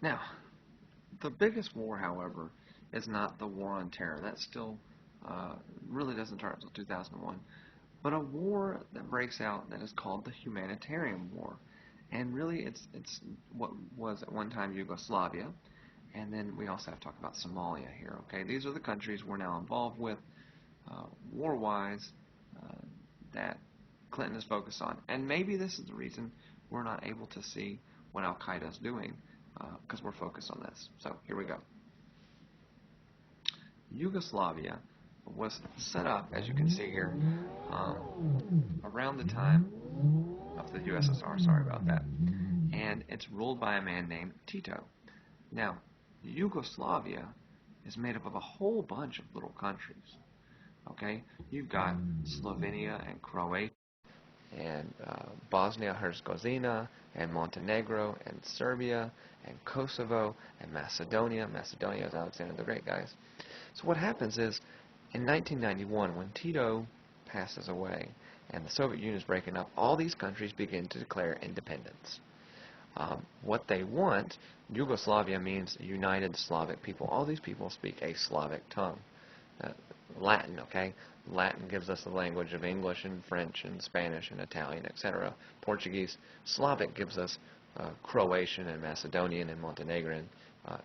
Now, the biggest war, however, is not the war on terror. That still uh, really doesn't start until 2001. But a war that breaks out that is called the humanitarian war. And really, it's what was at one time Yugoslavia. And then we also have to talk about Somalia here. Okay, these are the countries we're now involved with war-wise uh, that Clinton is focused on. And maybe this is the reason we're not able to see what Al Qaeda is doing because we're focused on this. So here we go. Yugoslavia was set up, as you can see here, around the time of the USSR. Sorry about that. And it's ruled by a man named Tito. Now, Yugoslavia is made up of a whole bunch of little countries. Okay, you've got Slovenia and Croatia and Bosnia-Herzegovina and Montenegro and Serbia and Kosovo and Macedonia. Macedonia is Alexander the Great, guys. So what happens is, in 1991, when Tito passes away and the Soviet Union is breaking up, all these countries begin to declare independence. What they want, Yugoslavia means United Slavic People. All these people speak a Slavic tongue. Latin, okay? Latin gives us the language of English and French and Spanish and Italian, etc. Portuguese. Slavic gives us Croatian and Macedonian and Montenegrin,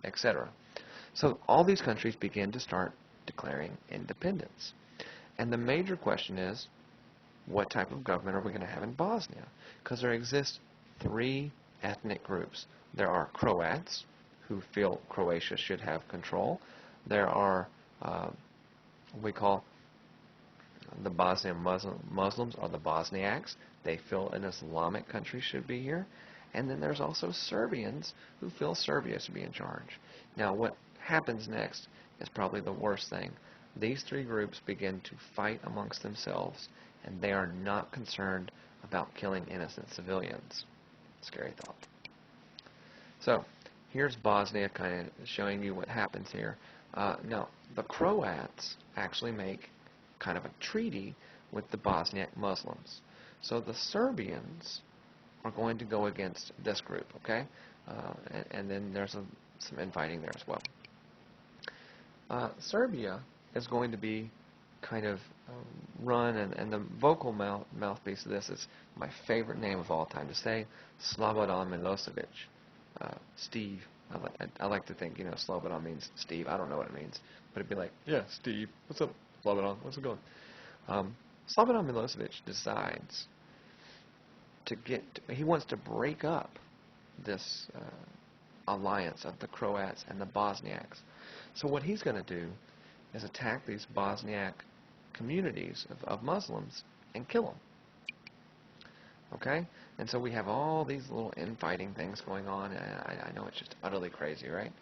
etc. So all these countries begin to start declaring independence. And the major question is, what type of government are we going to have in Bosnia? Because there exist three ethnic groups. There are Croats, who feel Croatia should have control. There are what we call the Bosnian Muslims, or the Bosniaks. They feel an Islamic country should be here. And then there's also Serbians who feel Serbia should be in charge. Now, what happens next is probably the worst thing. These three groups begin to fight amongst themselves, and they are not concerned about killing innocent civilians. Scary thought. So, here's Bosnia kind of showing you what happens here. Now, the Croats actually make kind of a treaty with the Bosniak Muslims. So the Serbians are going to go against this group, okay? And then there's some infighting there as well. Serbia is going to be kind of run, and the vocal mouthpiece of this is my favorite name of all time to say, Slobodan Milosevic. Steve. I like to think, Slobodan means Steve. I don't know what it means. But it'd be like, yeah, Steve. What's up, Slobodan? What's it going? Slobodan Milosevic decides he wants to break up this alliance of the Croats and the Bosniaks. So what he's going to do is attack these Bosniak communities of Muslims and kill them. Okay? And so we have all these little infighting things going on, and I know it's just utterly crazy, right?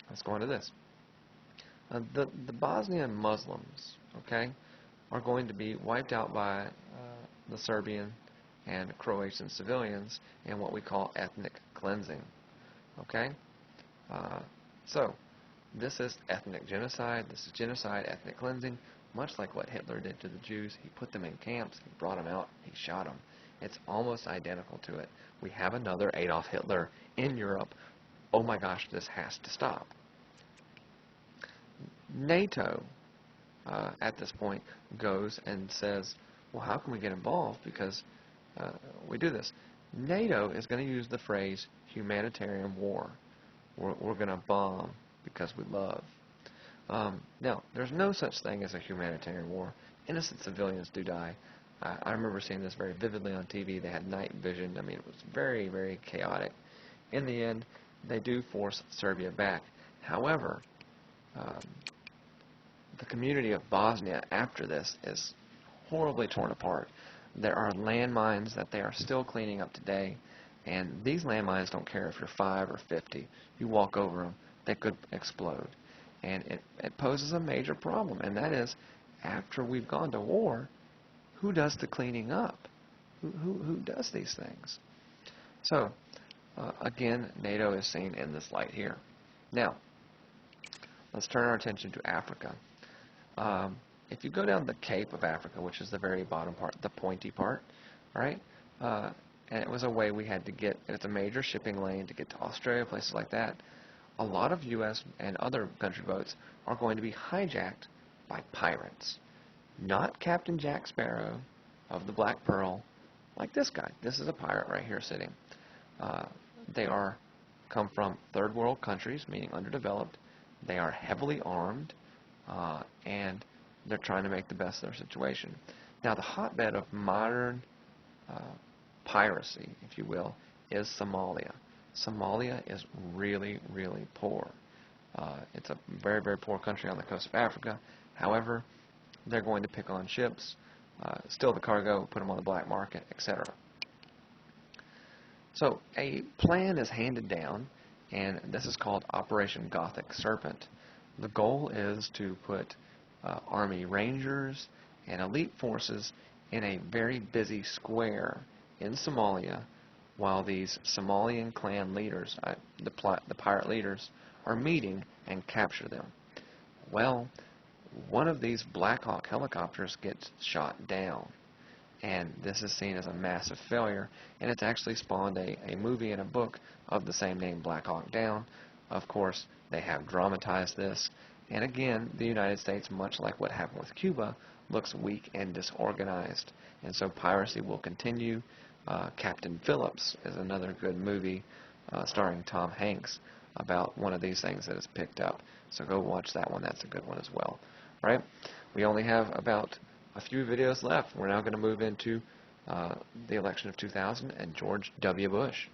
Let's go on to this. The Bosnian Muslims, okay, are going to be wiped out by the Serbian and Croatian civilians in what we call ethnic cleansing, okay? So this is ethnic genocide. This is genocide, ethnic cleansing. Much like what Hitler did to the Jews. He put them in camps, he brought them out, he shot them. It's almost identical to it. We have another Adolf Hitler in Europe. Oh my gosh, this has to stop. NATO, at this point, goes and says, well, how can we get involved? Because we do this. NATO is going to use the phrase humanitarian war. We're going to bomb because we love. Now, there's no such thing as a humanitarian war. Innocent civilians do die. I remember seeing this very vividly on TV. They had night vision. I mean, it was very, very chaotic. In the end, they do force Serbia back. However, the community of Bosnia after this is horribly torn apart. There are landmines that they are still cleaning up today, and these landmines don't care if you're 5 or 50. You walk over them, they could explode. And it poses a major problem, and that is, after we've gone to war, who does the cleaning up? Who does these things? So, again, NATO is seen in this light here. Now, let's turn our attention to Africa. If you go down the Cape of Africa, which is the very bottom part, the pointy part, right? and it was a way we had to get, it's a major shipping lane to get to Australia, places like that. A lot of U.S. and other country boats are going to be hijacked by pirates. Not Captain Jack Sparrow of the Black Pearl, like this guy. This is a pirate right here sitting. They come from third world countries, meaning underdeveloped. They are heavily armed, and they're trying to make the best of their situation. Now, the hotbed of modern piracy, if you will, is Somalia. Somalia is really, really poor. It's a very, very poor country on the coast of Africa. However, they're going to pick on ships, steal the cargo, put them on the black market, etc. So a plan is handed down, and this is called Operation Gothic Serpent. The goal is to put Army Rangers and elite forces in a very busy square in Somalia while these Somalian clan leaders, the pirate leaders, are meeting and capture them. Well, one of these Black Hawk helicopters gets shot down, and this is seen as a massive failure, and it's actually spawned a movie and a book of the same name, Black Hawk Down. Of course, they have dramatized this, and again, the United States, much like what happened with Cuba, looks weak and disorganized, and so piracy will continue. Captain Phillips is another good movie starring Tom Hanks about one of these things that is picked up, so go watch that one. That's a good one as well. Right? We only have about a few videos left. We're now going to move into the election of 2000 and George W. Bush.